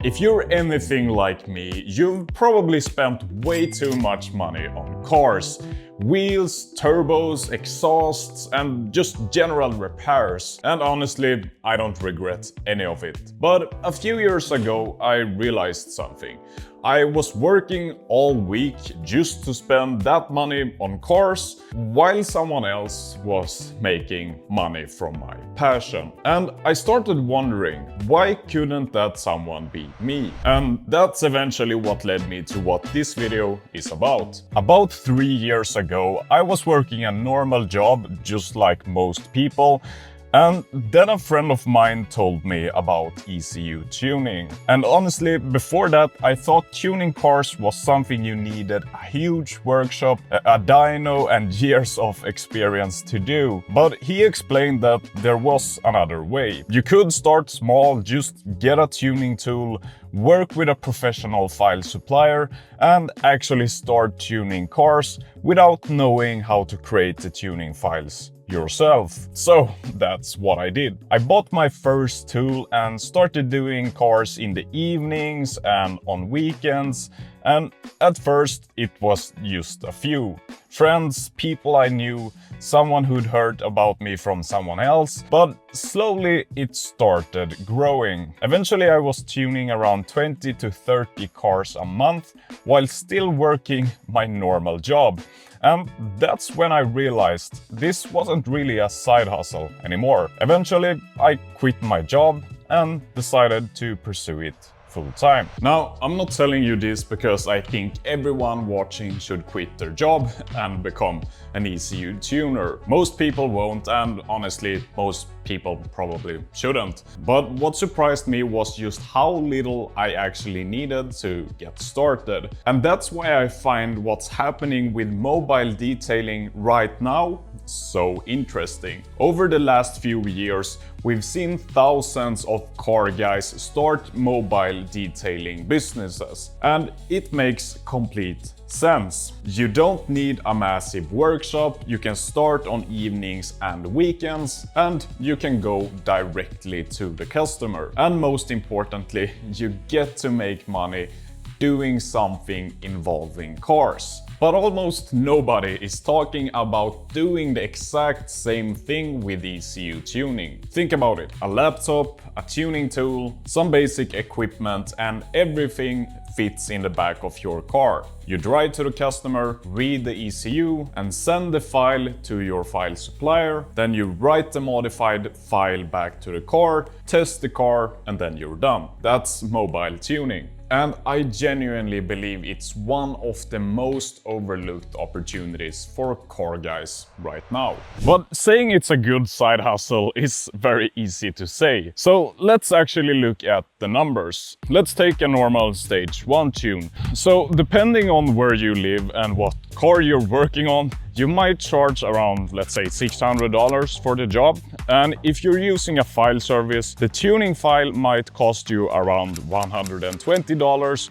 If you're anything like me, you've probably spent way too much money on cars. Wheels, turbos, exhausts, and just general repairs. And honestly, I don't regret any of it. But a few years ago, I realized something. I was working all week just to spend that money on cars, while someone else was making money from my passion. And I started wondering, why couldn't that someone be me? And that's eventually what led me to what this video is about. About 3 years ago, I was working a normal job, just like most people. And then a friend of mine told me about ECU tuning. And honestly, before that, I thought tuning cars was something you needed a huge workshop, a dyno, and years of experience to do. But he explained that there was another way. You could start small, just get a tuning tool, work with a professional file supplier, and actually start tuning cars without knowing how to create the tuning files yourself. So that's what I did. I bought my first tool and started doing cars in the evenings and on weekends. And at first it was just a few friends, people I knew, someone who'd heard about me from someone else, but slowly it started growing. Eventually I was tuning around 20 to 30 cars a month while still working my normal job. And that's when I realized this wasn't really a side hustle anymore. Eventually I quit my job and decided to pursue it full time. Now, I'm not telling you this because I think everyone watching should quit their job and become an ECU tuner. Most people won't, and honestly, most people probably shouldn't. But what surprised me was just how little I actually needed to get started. And that's why I find what's happening with mobile detailing right now so interesting. Over the last few years, we've seen thousands of car guys start mobile detailing businesses, and it makes complete sense. You don't need a massive workshop, you can start on evenings and weekends, and you can go directly to the customer. And most importantly, you get to make money doing something involving cars. But almost nobody is talking about doing the exact same thing with ECU tuning. Think about it. A laptop, a tuning tool, some basic equipment, and everything fits in the back of your car. You drive to the customer, read the ECU, and send the file to your file supplier. Then you write the modified file back to the car, test the car, and then you're done. That's mobile tuning. And I genuinely believe it's one of the most overlooked opportunities for car guys right now. But saying it's a good side hustle is very easy to say. So let's actually look at the numbers. Let's take a normal stage 1 tune. So depending on where you live and what car you're working on, you might charge around, let's say, $600 for the job. And if you're using a file service, the tuning file might cost you around $120,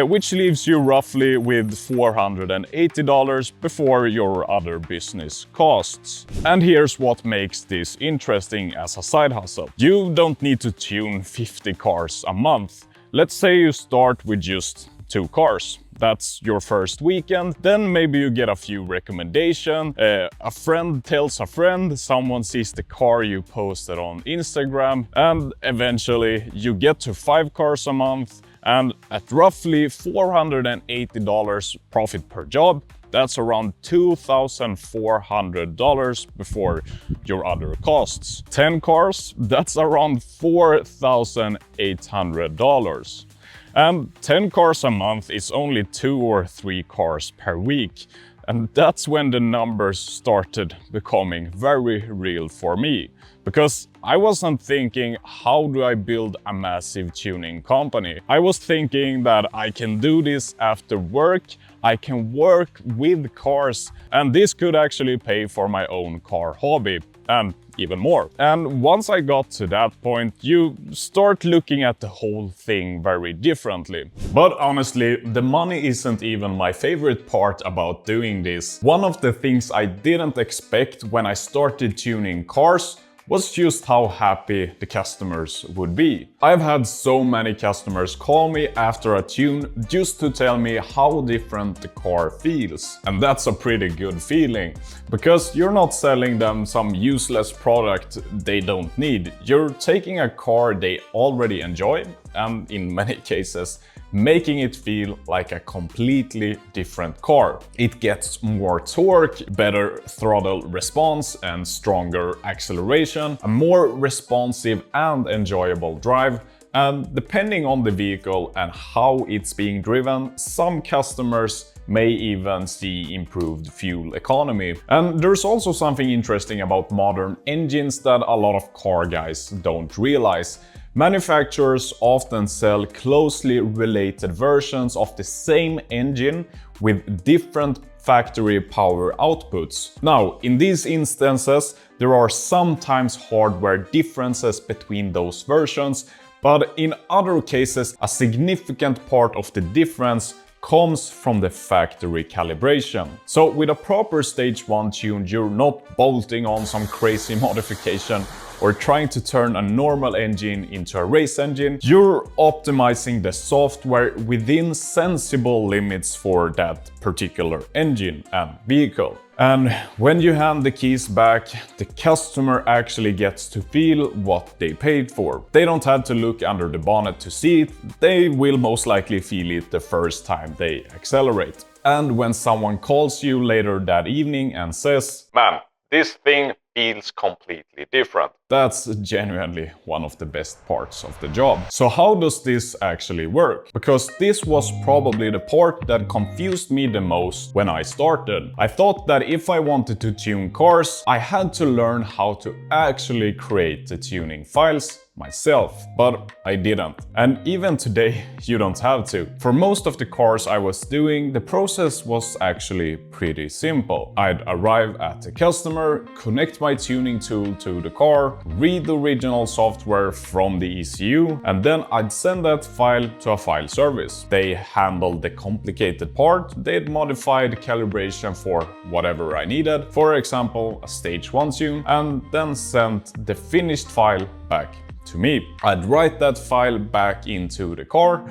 which leaves you roughly with $480 before your other business costs. And here's what makes this interesting as a side hustle. You don't need to tune 50 cars a month. Let's say you start with just 2 cars. That's your first weekend. Then maybe you get a few recommendations. A friend tells a friend, someone sees the car you posted on Instagram, and eventually you get to 5 cars a month. And at roughly $480 profit per job, that's around $2,400 before your other costs. 10 cars, that's around $4,800. And 10 cars a month is only 2 or 3 cars per week. And that's when the numbers started becoming very real for me. Because I wasn't thinking, how do I build a massive tuning company? I was thinking that I can do this after work, I can work with cars, and this could actually pay for my own car hobby. And even more. And once I got to that point, you start looking at the whole thing very differently. But honestly, the money isn't even my favorite part about doing this. One of the things I didn't expect when I started tuning cars was just how happy the customers would be. I've had so many customers call me after a tune just to tell me how different the car feels. And that's a pretty good feeling, because you're not selling them some useless product they don't need. You're taking a car they already enjoy and, in many cases, making it feel like a completely different car. It gets more torque, better throttle response and stronger acceleration, a more responsive and enjoyable drive, and depending on the vehicle and how it's being driven, some customers may even see improved fuel economy. And there's also something interesting about modern engines that a lot of car guys don't realize. Manufacturers often sell closely related versions of the same engine with different factory power outputs. Now, in these instances, there are sometimes hardware differences between those versions, but in other cases, a significant part of the difference comes from the factory calibration. So with a proper stage 1 tune, you're not bolting on some crazy modification or trying to turn a normal engine into a race engine. You're optimizing the software within sensible limits for that particular engine and vehicle. And when you hand the keys back, the customer actually gets to feel what they paid for. They don't have to look under the bonnet to see it, they will most likely feel it the first time they accelerate. And when someone calls you later that evening and says, "Man, this thing feels completely different," that's genuinely one of the best parts of the job. So how does this actually work? Because this was probably the part that confused me the most when I started. I thought that if I wanted to tune cars, I had to learn how to actually create the tuning files myself, but I didn't. And even today, you don't have to. For most of the cars I was doing, the process was actually pretty simple. I'd arrive at the customer, connect my tuning tool to the car, read the original software from the ECU, and then I'd send that file to a file service. They handled the complicated part, they'd modify the calibration for whatever I needed, for example, a stage 1 tune, and then sent the finished file back to me. I'd write that file back into the car,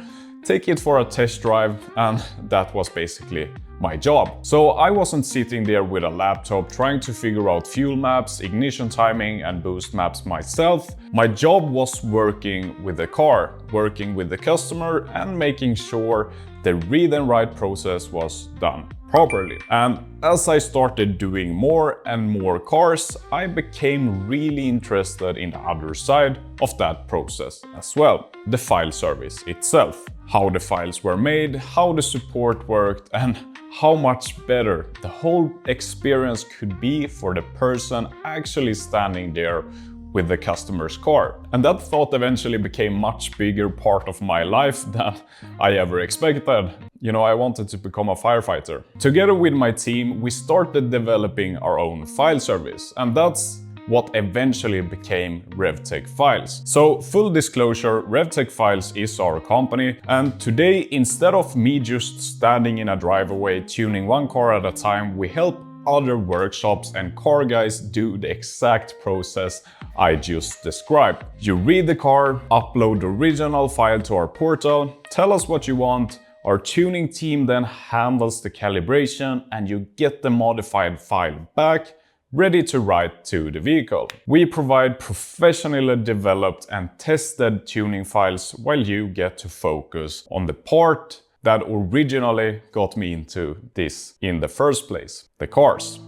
take it for a test drive, and that was basically my job. So I wasn't sitting there with a laptop trying to figure out fuel maps, ignition timing, and boost maps myself. My job was working with the car, working with the customer, and making sure the read and write process was done properly. And as I started doing more and more cars, I became really interested in the other side of that process as well, the file service itself. How the files were made, how the support worked, and how much better the whole experience could be for the person actually standing there with the customer's car. And that thought eventually became a much bigger part of my life than I ever expected. You know, I wanted to become a firefighter. Together with my team, we started developing our own file service, and that's what eventually became Revtech Files. So, full disclosure, Revtech Files is our company, and today, instead of me just standing in a driveway tuning one car at a time, we help other workshops and car guys do the exact process I just described. You read the car, upload the original file to our portal, tell us what you want, our tuning team then handles the calibration, and you get the modified file back, ready to write to the vehicle. We provide professionally developed and tested tuning files while you get to focus on the part that originally got me into this in the first place. The cars,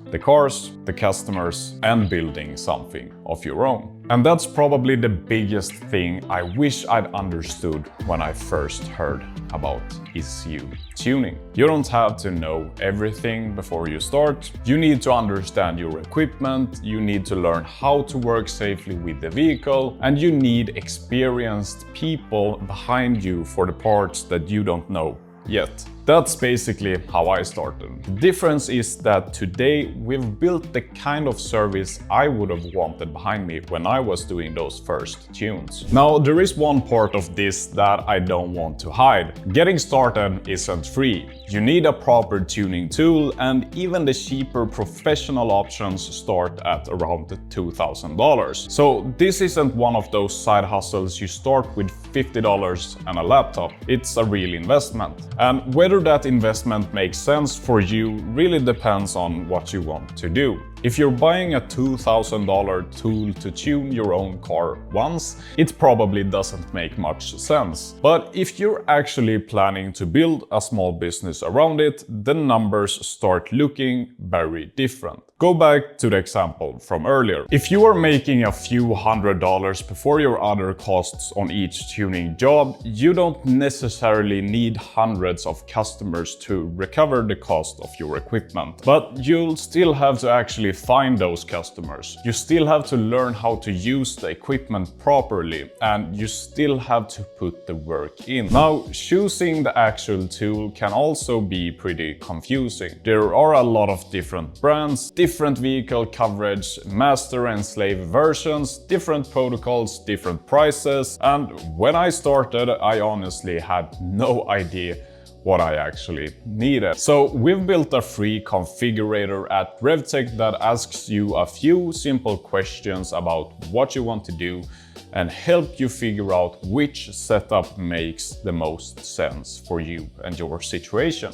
the customers, and building something of your own. And that's probably the biggest thing I wish I'd understood when I first heard about ECU tuning. You don't have to know everything before you start. You need to understand your equipment, you need to learn how to work safely with the vehicle, and you need experienced people behind you for the parts that you don't know yet. That's basically how I started. The difference is that today we've built the kind of service I would have wanted behind me when I was doing those first tunes. Now, there is one part of this that I don't want to hide. Getting started isn't free. You need a proper tuning tool, and even the cheaper professional options start at around $2,000. So this isn't one of those side hustles you start with $50 and a laptop. It's a real investment. And whether that investment makes sense for you really depends on what you want to do. If you're buying a $2,000 tool to tune your own car once, it probably doesn't make much sense. But if you're actually planning to build a small business around it, the numbers start looking very different. Go back to the example from earlier. If you are making a few $100s before your other costs on each tuning job, you don't necessarily need hundreds of customers to recover the cost of your equipment. But you'll still have to actually find those customers. You still have to learn how to use the equipment properly, and you still have to put the work in. Now, choosing the actual tool can also be pretty confusing. There are a lot of different brands, different vehicle coverage, master and slave versions, different protocols, different prices, and when I started, I honestly had no idea what I actually needed. So we've built a free configurator at Revtech that asks you a few simple questions about what you want to do and help you figure out which setup makes the most sense for you and your situation.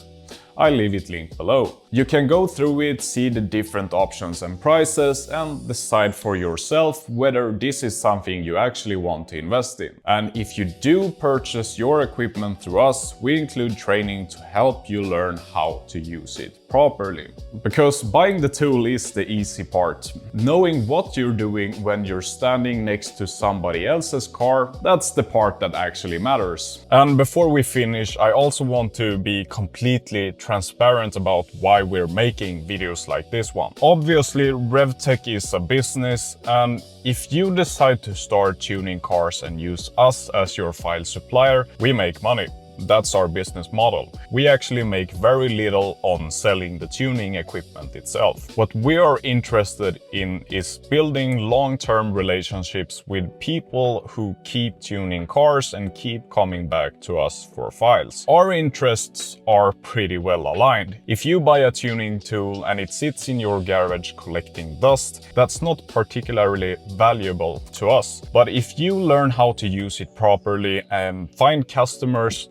I'll leave it linked below. You can go through it, see the different options and prices, and decide for yourself whether this is something you actually want to invest in. And if you do purchase your equipment through us, we include training to help you learn how to use it properly. Because buying the tool is the easy part. Knowing what you're doing when you're standing next to somebody else's car, that's the part that actually matters. And before we finish, I also want to be completely transparent about why we're making videos like this one. Obviously, Revtech is a business, and if you decide to start tuning cars and use us as your file supplier, we make money. That's our business model. We actually make very little on selling the tuning equipment itself. What we are interested in is building long-term relationships with people who keep tuning cars and keep coming back to us for files. Our interests are pretty well aligned. If you buy a tuning tool and it sits in your garage collecting dust, that's not particularly valuable to us. But if you learn how to use it properly and find customers,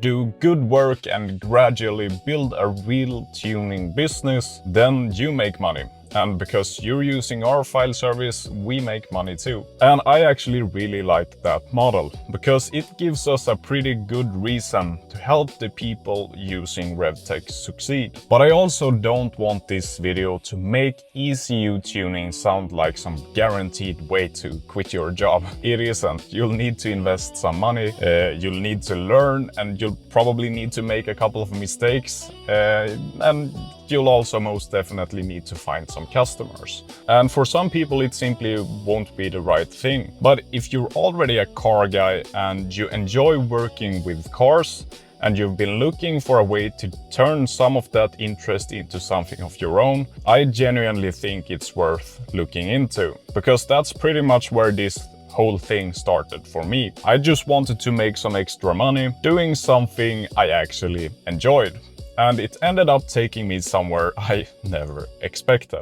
do good work and gradually build a real tuning business, then you make money. And because you're using our file service, we make money too. And I actually really like that model, because it gives us a pretty good reason to help the people using Revtech succeed. But I also don't want this video to make ECU tuning sound like some guaranteed way to quit your job. It isn't. You'll need to invest some money, you'll need to learn, and you'll probably need to make a couple of mistakes, and you'll also most definitely need to find some customers. And for some people it simply won't be the right thing. But if you're already a car guy and you enjoy working with cars, and you've been looking for a way to turn some of that interest into something of your own, I genuinely think it's worth looking into. Because that's pretty much where this whole thing started for me. I just wanted to make some extra money doing something I actually enjoyed. And it ended up taking me somewhere I never expected.